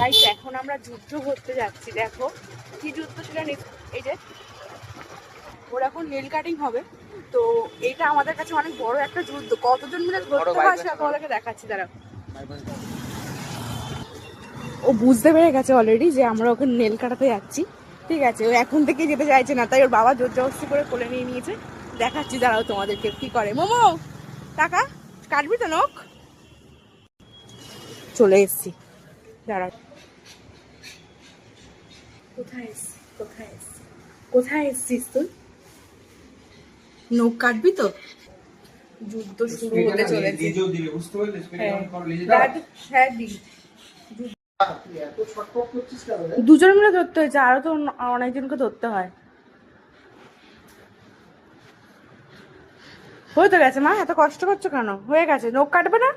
Guys এখন আমরা যুদ্ধ করতে যাচ্ছি। দেখো কি যুদ্ধ সেটা, এই যে ওর এখন নেল কাটিং হবে, তো এটা আমাদের কাছে অনেক বড় একটা যুদ্ধ। কতজন মিলে ধরতে হয় সেটা তোমাদেরকে দেখাচ্ছি, দাঁড়াও। ও বুঝতে পেরে গেছে অলরেডি যে আমরা ওকে নেল কাটাতে যাচ্ছি, ঠিক আছে। ও এখন থেকে যেতে চাইছে না, তাই ওর বাবা জোর জবরদস্তি করে কোলে নিয়ে নিয়েছে। দেখাচ্ছি দাঁড়াও তোমাদেরকে কি করে। মোমো টাকা কাটবি তো নখ? চলে এসছি, দাঁড়াও। কোথায় এসছি, কোথায় এসছি, কোথায় এসছিস তুই? নখ কাটবি তো? যুদ্ধ শুরু হতে চলেছে। হ্যাঁ দি, দুজন মিলে ধরতে হয়েছে, আরো তো অনেকজনকে ধরতে হয়। হয়ে তো গেছে মা, এত কষ্ট করছো কেন? হয়ে গেছে, নখ কাটবে না।